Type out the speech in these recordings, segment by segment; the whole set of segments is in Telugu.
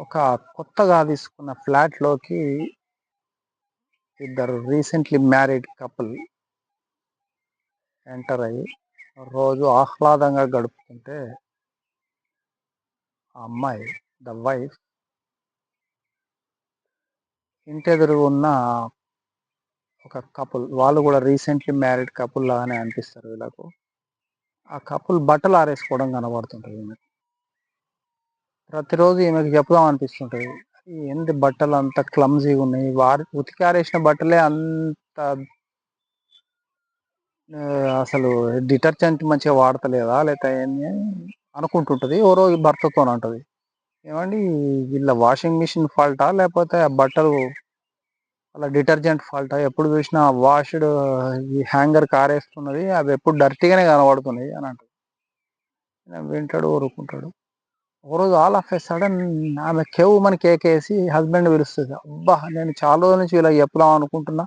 ఒక కొత్తగా తీసుకున్న ఫ్లాట్‌లోకి ఇద్దరు రీసెంట్‌లీ మ్యారీడ్ కపుల్ ఎంటర్ అయ్యి, రోజు ఆహ్లాదంగా గడుపుతుంటే, ఆ అమ్మాయి ద వైఫ్ ఇంటెదురుగున్న ఒక కపుల్, వాళ్ళు గూడా రీసెంట్‌లీ మ్యారీడ్ కపుల్ లాగానే అనిపిస్తారు వీళ్ళకు. ఆ కపుల్ బట్టలు ఆరేసుకోవడం కనబడుతుంటది ఈమెకి. ప్రతిరోజు ఈమెకి చెప్పుదాం అనిపిస్తుంటది. ఏంది బట్టలంత క్లమ్జీగున్నాయి. ఉతికారేసిన బట్టలే అంత అసలు డిటర్జెంట్ మంచిగా వాడతలేదా? లేతే ఏంది అని అనుకుంటుంటది. ఓ రోజు భర్తతోనంటది. ఏవండీ, వీళ్ళ వాషింగ్ మిషన్ ఫాల్టా? లేపోతే ఆ బట్టలు అలా డిటర్జెంట్ ఫాల్టా? ఎప్పుడు చూసినా వాష్‌డ్ ఈ హ్యాంగర్‌కి ఆరేస్తున్నది. అవెప్పుడు డర్టీగానే కనబడుతున్నాయి అని అంటది. వింటాడు, ఊరుకుంటాడు. ఒకరోజు ఆల్ ఆఫ్ ఎ సడెన్ ఆమె కెవ్వుమని కేకేసి హస్బెండ్‌ని పిలుస్తది. అబ్బా! నేను చాలా రోజుల నుంచి వీళ్ళకి చెప్పుదాం అనుకుంటున్నా.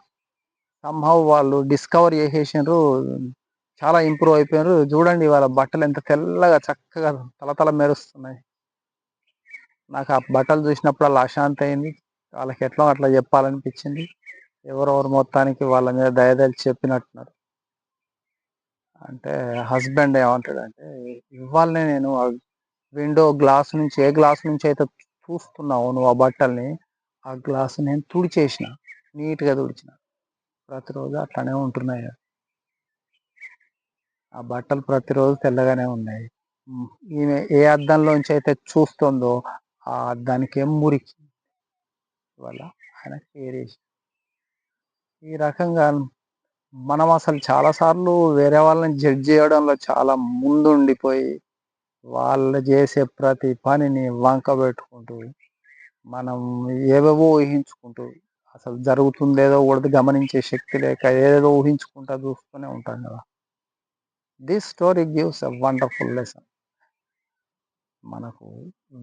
సమ్‌హౌ వాళ్ళు డిస్కవర్ చేసేసిండ్రు. చాలా ఇంప్రూవ్ అయిపోయిన్రు. చూడండి, వాళ్ళ బట్టలు ఎంత తెల్లగా చక్కగా తళతళ మెరుస్తున్నాయి. నాకు ఆ బట్టలు చూసినప్పుడల్లా అశాంతి అయింది. వాళ్ళకి ఎట్లో అట్లా చెప్పాలనిపించింది. ఎవరెవరు మొత్తానికి వాళ్ళ మీద దయదలిచి చెప్పినట్టున్నారు. అంటే హస్బెండ్ ఏమంటాడంటే, ఇవ్వాలనే నేను ఆ విండో గ్లాస్ నుంచి, ఏ గ్లాస్ నుంచి అయితే చూస్తున్నావో నువ్వు ఆ బట్టల్ని, ఆ గ్లాస్ నేను తుడిచేసిన. నీట్‌గా తుడిచిన. ప్రతిరోజు అట్లనే ఉంటున్నాయి. ఆ బట్టలు ప్రతిరోజు తెల్లగానే ఉన్నాయి. ఈమె ఏ అద్దంలోంచి అయితే చూస్తుందో, ఆ అద్దానికేం మురికి వల్ల ఆయనకి ఏరేసి. ఈ రకంగా మనం అసలు చాలా సార్లు వేరే వాళ్ళని జడ్జ్ చేయడంలో చాలా ముందుండిపోయి, వాళ్ళు చేసే ప్రతి పనిని వంకబెట్టుకుంటూ, మనం ఏవేవో ఊహించుకుంటూ, అసలు జరుగుతుందేదో కూడా గమనించే శక్తి లేక ఏదేదో ఊహించుకుంటా చూస్తూనే ఉంటాం కదా! This story gives a wonderful lesson. మనకు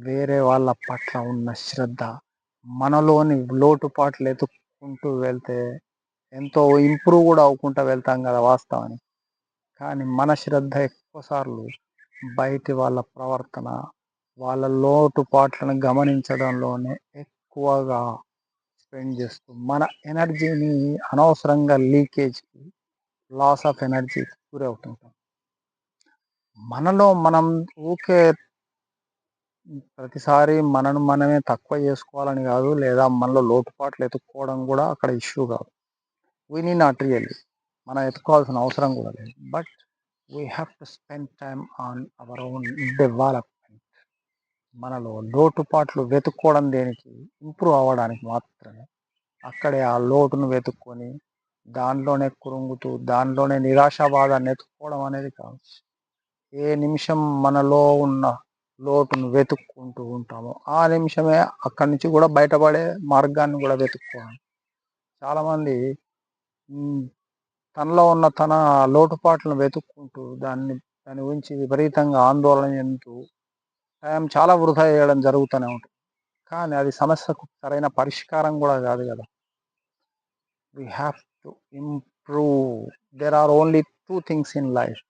వేరే వాళ్ళ పట్ల ఉన్న శ్రద్ధ, మనలోని లోటుపాట్లు ఎతుక్కుంటూ వెళ్తే ఎంతో ఇంప్రూవ్ కూడా అవ్వుకుంటా వెళ్తాం కదా వాస్తవానికి. కానీ మన శ్రద్ధ ఎక్కువ సార్లు బయటి వాళ్ళ ప్రవర్తన, వాళ్ళ లోటుపాట్లను గమనించడంలోనే ఎక్కువగా స్పెండ్ చేస్తూ, మన ఎనర్జీని అనవసరంగా లీకేజ్‌కి, లాస్ ఆఫ్ ఎనర్జీకి గురవుతుంటాం. మనలో మనం ఊకే ప్రతిసారి మనను మనమే తక్కువ చేసుకోవాలని కాదు, లేదా మనలో లోటుపాట్లు ఎతుక్కోవడం కూడా అక్కడ ఇష్యూ కాదు. We need not really. మనం ఎతుక్కోవాల్సిన అవసరం కూడా లేదు. But we have to spend time on our own development. మనలో లోటుపాట్లు వెతుక్కోవడం దేనికి? ఇంప్రూవ్ అవ్వడానికి మాత్రమే. అక్కడే ఆ లోటును వెతుక్కొని, దాంట్లోనే కృంగుతూ, దాంట్లోనే నిరాశావాదాన్ని ఎతుక్కోవడం అనేది కాదు. ఏ నిమిషం మనలో ఉన్న లోటును వెతుక్కుంటూ ఉంటామో, ఆ నిమిషమే అక్కడి నుంచి కూడా బయటపడే మార్గాన్ని కూడా వెతుక్కోవాలి. చాలామంది తనలో ఉన్న తన లోటుపాట్లను వెతుక్కుంటూ, దాని గురించి విపరీతంగా ఆందోళన చెందుతూ టైం చాలా వృధా చేయడం జరుగుతూనే ఉంటుంది. కానీ అది సమస్యకు సరైన పరిష్కారం కూడా కాదు కదా! We have to improve. There are only 2 things in life: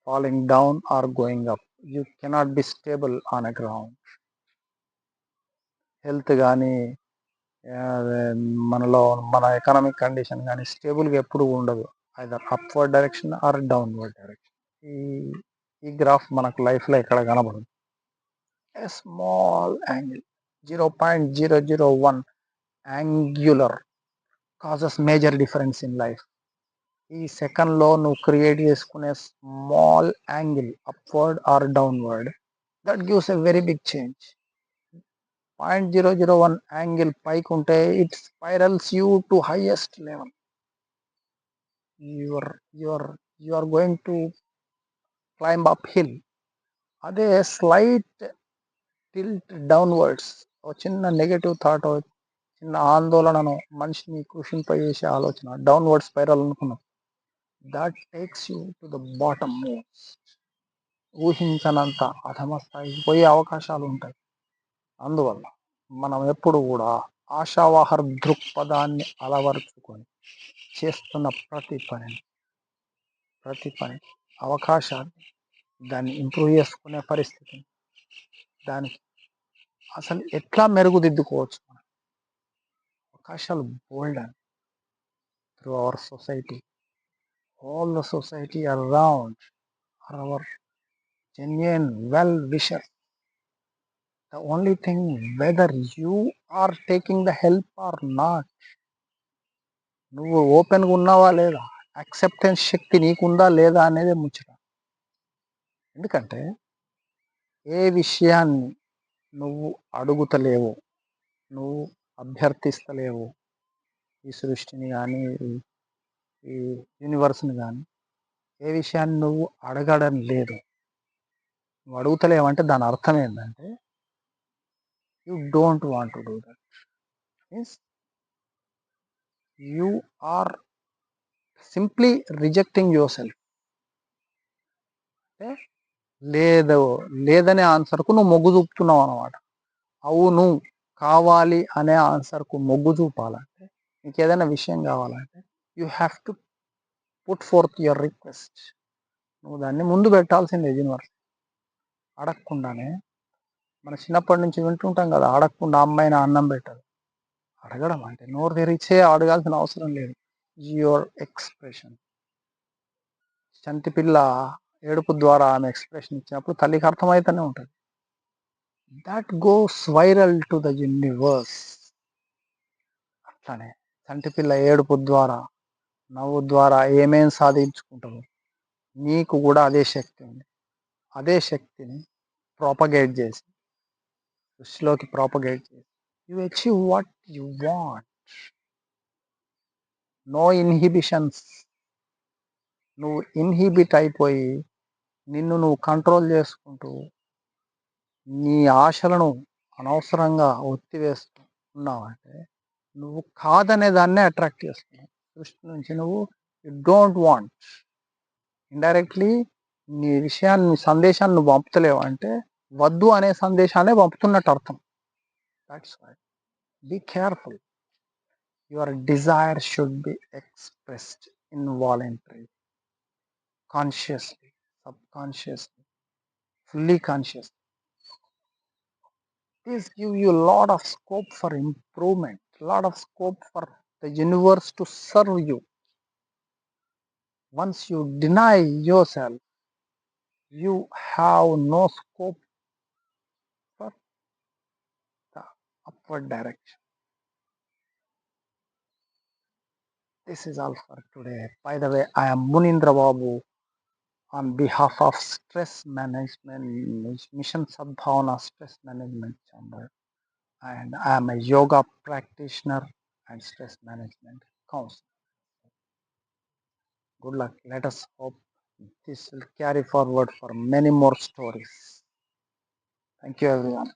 falling down or going up. You cannot be stable on a ground. Health గానీ, మనలో మన ఎకనామిక్ కండిషన్ గానీ స్టేబుల్‌గా ఎప్పుడు ఉండదు. Either upward direction or downward direction. ఈ ఈ గ్రాఫ్ మనకు లైఫ్‌లో ఎక్కడ కనబడదు. A small angle 0.001 angular causes major difference in life. ఈ సెకండ్‌లో నువ్వు క్రియేట్ చేసుకునే small angle, upward or downward, that gives a very big change. 0.001 angle పైకుంటే it spirals you to highest level. You are you are you are going to climb up hill. అదే స్లైట్ టిల్ట్ డౌన్వర్డ్స్, ఒక చిన్న నెగెటివ్ థాట్, చిన్న ఆందోళనను మనిషిని కృషింపజేసే ఆలోచన, డౌన్వర్డ్ స్పైరల్ అనుకున్నాం, that takes you to the bottom most. ఊహించనంత అధమ స్థాయికి పోయే అవకాశాలు ఉంటాయి. అందువల్ల మనం ఎప్పుడు కూడా ఆశావాహర దృక్పథాన్ని అలవరుచుకొని చేస్తున్న ప్రతి పని అవకాశాన్ని, దాన్ని ఇంప్రూవ్ చేసుకునే పరిస్థితిని, దానికి అసలు ఎట్లా మెరుగుదిద్దుకోవచ్చు మనం? అవకాశాలు బోల్డ్ అని through our society. All the society around are our genuine well wisher. The only thing whether you are taking the help or not, నువ్వు ఓపెన్గా ఉన్నావా లేదా, యాక్సెప్టెన్స్ శక్తి నీకుందా లేదా అనేది ముచ్చట. ఎందుకంటే ఏ విషయాన్ని నువ్వు అడుగుతలేవు, నువ్వు అభ్యర్థిస్తలేవు, ఈ సృష్టిని కానీ ఈ యూనివర్స్ని కానీ, ఏ విషయాన్ని నువ్వు అడగడం లేదు, నువ్వు అడుగుతలేవంటే దాని అర్థం ఏంటంటే you don't want to do that. Means you are simply rejecting your self. అంటే లేదు లేదనే ఆన్సర్కు నువ్వు మొగ్గు చూపుతున్నావు అనమాట. అవును కావాలి అనే ఆన్సర్కు మొగ్గు చూపాలంటే, నీకు ఏదైనా విషయం కావాలంటే you have to put forth your request. నువ్వు దాన్ని ముందు పెట్టాల్సిందే యూనివర్స్. అడగకుండానే మన చిన్నప్పటి నుంచి వింటుంటాం కదా, అడగకుండా అమ్మాయిన అన్నం పెట్టదు. అడగడం అంటే నోరు తెరిచే అడగాల్సిన అవసరం లేదు. Your expression. చంటి పిల్ల ఏడుపు ద్వారా ఆమె ఎక్స్ప్రెషన్ ఇచ్చినప్పుడు తల్లికి అర్థమవుతూనే ఉంటుంది. That goes viral to the universe. అట్లానే చంటి పిల్ల ఏడుపు ద్వారా, నవ్వు ద్వారా ఏమేం సాధించుకుంటావు, నీకు కూడా అదే శక్తి ఉంది. అదే శక్తిని ప్రాపగేట్ చేసి, సృష్టిలోకి ప్రాపగేట్ చేసి you achieve what you want. No inhibitions. నువ్వు ఇన్హిబిట్ అయిపోయి నిన్ను నువ్వు కంట్రోల్ చేసుకుంటూ నీ ఆశలను అనవసరంగా ఒత్తివేస్తూ ఉన్నావంటే నువ్వు కాదనే దాన్నే అట్రాక్ట్ చేస్తున్నావు. సృష్టి నుంచి నువ్వు యు డోంట్ వాంట్. ఇండైరెక్ట్లీ నీ విషయాన్ని, నీ సందేశాన్ని నువ్వు పంపుతలేవు అంటే వద్దు అనే సందేశాన్ని పంపుతున్నట్టు అర్థం. That's why be careful. Your desire should be expressed involuntary, consciously, subconsciously, fully conscious. This give you a lot of scope for improvement, lot of scope for the universe to serve you. Once you deny yourself, you have no scope for the upward direction. This is all for today. By the way, I am Munindra Babu on behalf of Stress Management Mission Sadbhavana Stress Management Chamber, and I am a yoga practitioner and stress management counselor. Good luck. Let us hope this will carry forward for many more stories. Thank you, everyone.